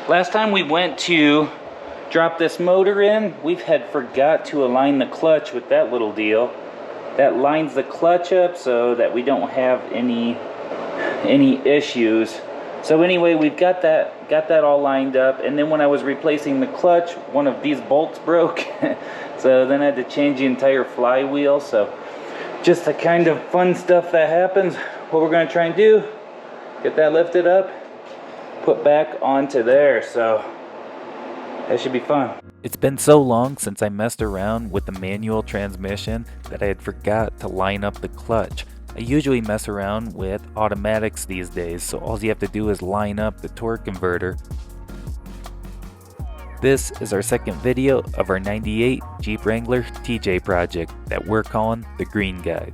Last time we went to drop this motor in, we had forgot to align the clutch with that little deal. That lines the clutch up so that we don't have any issues. So anyway, we've got that all lined up, and then when I was replacing the clutch, one of these bolts broke. So then I had to change the entire flywheel. So just the kind of fun stuff that happens. What we're going to try and do, get that lifted up, put back onto there. So that should be fun. It's been so long since I messed around with the manual transmission that I had forgot to line up the clutch. I usually mess around with automatics these days, so all you have to do is line up the torque converter. This is our second video of our 98 Jeep Wrangler TJ project that we're calling the Green Guy.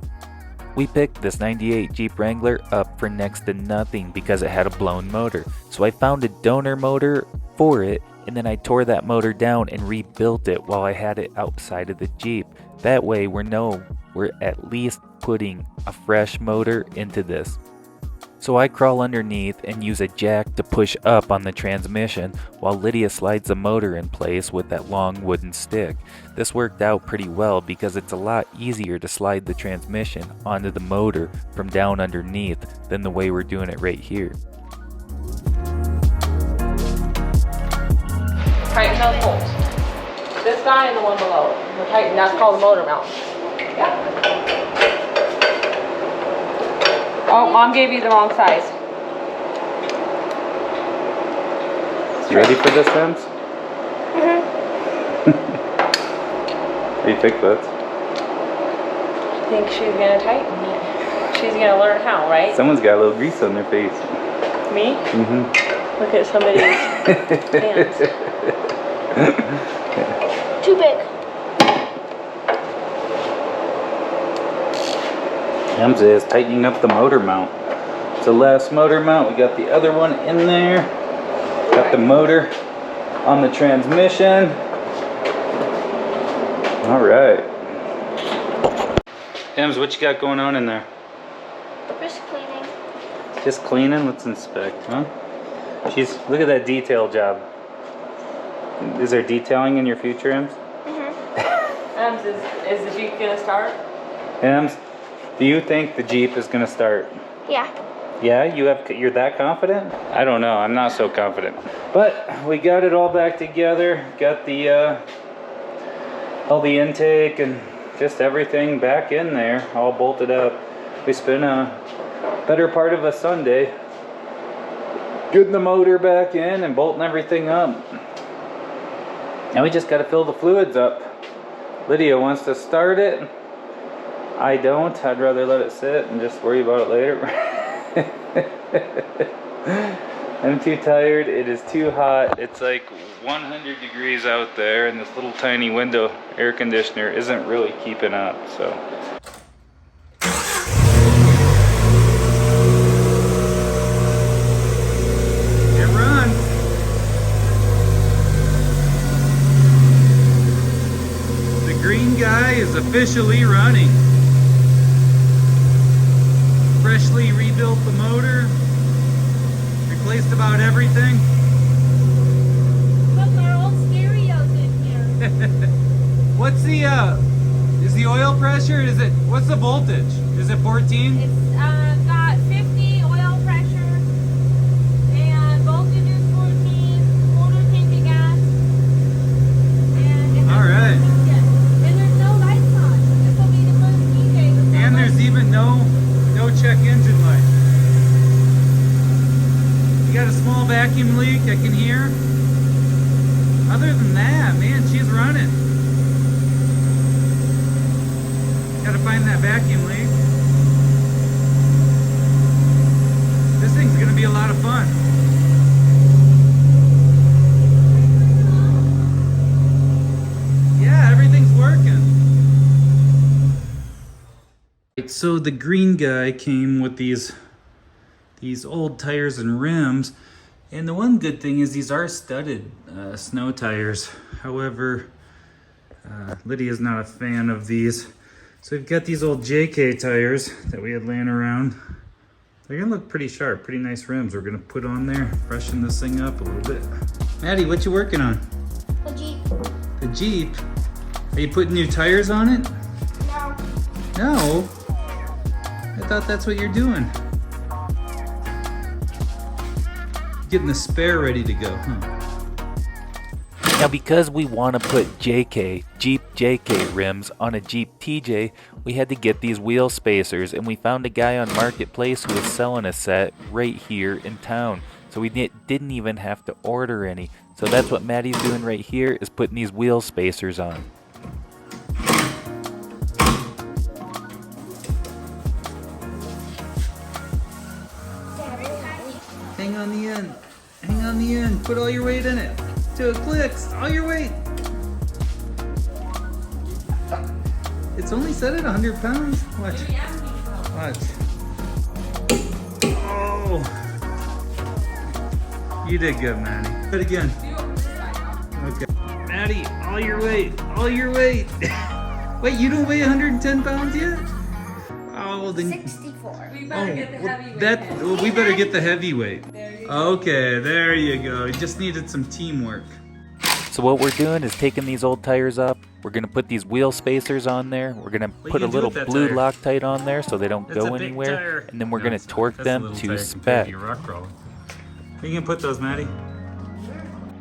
We picked this 98 Jeep Wrangler up for next to nothing because it had a blown motor. So I found a donor motor for it, and then I tore that motor down and rebuilt it while I had it outside of the Jeep. That way we're at least putting a fresh motor into this. So I crawl underneath and use a jack to push up on the transmission while Lydia slides the motor in place with that long wooden stick. This worked out pretty well because it's a lot easier to slide the transmission onto the motor from down underneath than the way we're doing it right here. Tighten those bolts. This guy and the one below it. We'll tighten. That's called the motor mount. Yeah. Oh, Mom gave you the wrong size. You ready for this, Ems? What do you think, Butts? I think she's gonna tighten it. She's gonna learn how, right? Someone's got a little grease on their face. Me? Mm-hmm. Look at somebody's hands. Too big. Ems is tightening up the motor mount. It's the last motor mount. We got the other one in there. Got the motor on the transmission. All right. Ems, what you got going on in there? Just cleaning. Just cleaning? Let's inspect, huh? Look at that detail job. Is there detailing in your future, Ems? Ems, is the Jeep gonna start? Ems, do you think the Jeep is gonna start? Yeah. Yeah, you're that confident? I don't know, I'm not so confident. But we got it all back together. Got the all the intake and just everything back in there, all bolted up. We spent a better part of a Sunday getting the motor back in and bolting everything up. Now we just got to fill the fluids up. Lydia wants to start it. I don't. I'd rather let it sit and just worry about it later. I'm too tired. It is too hot. It's like 100 degrees out there, and this little tiny window air conditioner isn't really keeping up. So it runs. The Green Guy is officially running. Freshly rebuilt the motor, replaced about everything. Look, our old stereo's in here. What's the is the oil pressure? What's the voltage? Is it 14? It's got 50 oil pressure and voltage is 14, quarter tank of gas. And it has All right. And there's no lights on. This will be the first DJ with no And there's lights. even no check engine light. You got a small vacuum leak I can hear. Other than that, man, she's running. Gotta find that vacuum leak. This thing's gonna be a lot of fun. Yeah, everything's working. So the Green Guy came with these old tires and rims, and the one good thing is these are studded snow tires. However, Lydia's not a fan of these, so we've got these old JK tires that we had laying around. They're gonna look pretty sharp, pretty nice rims. We're gonna put on there, freshen this thing up a little bit. Maddie, what you working on? A Jeep. The Jeep? Are you putting new tires on it? No. No? I thought that's what you're doing. Getting the spare ready to go, huh? Now because we want to put Jeep JK rims on a Jeep TJ, we had to get these wheel spacers, and we found a guy on Marketplace who was selling a set right here in town. So we didn't even have to order any. So that's what Maddie's doing right here, is putting these wheel spacers on. Hang on the end. Hang on the end. Put all your weight in it. Till it clicks. All your weight. It's only set at 100 pounds. Watch. Watch. Oh. You did good, Maddie. Do it again. Okay. Maddie, all your weight. All your weight. Wait, you don't weigh 110 pounds yet? Oh, well then. 64. We better get the heavyweight. We better get the heavyweight. Okay, there you go. You just needed some teamwork. So what we're doing is taking these old tires off. We're going to put these wheel spacers on there. We're going to put a little blue Loctite on there so they don't go anywhere. And then we're going to torque them to spec. Where you gonna put those, Maddie?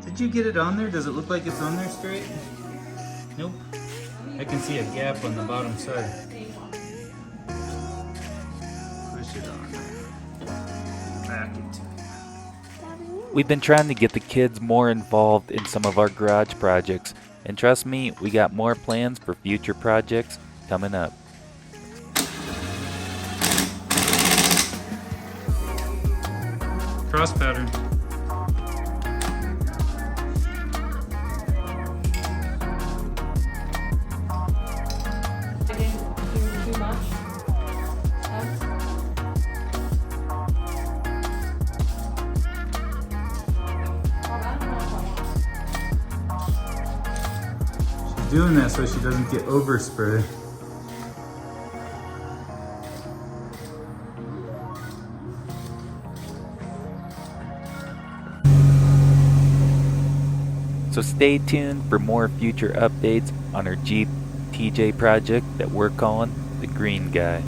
Did you get it on there? Does it look like it's on there straight? Nope. I can see a gap on the bottom side. Push it on. Back into it. We've been trying to get the kids more involved in some of our garage projects. And trust me, we got more plans for future projects coming up. Cross pattern. Too much? She's doing that so she doesn't get overspray. So stay tuned for more future updates on our Jeep TJ project that we're calling the Green Guy.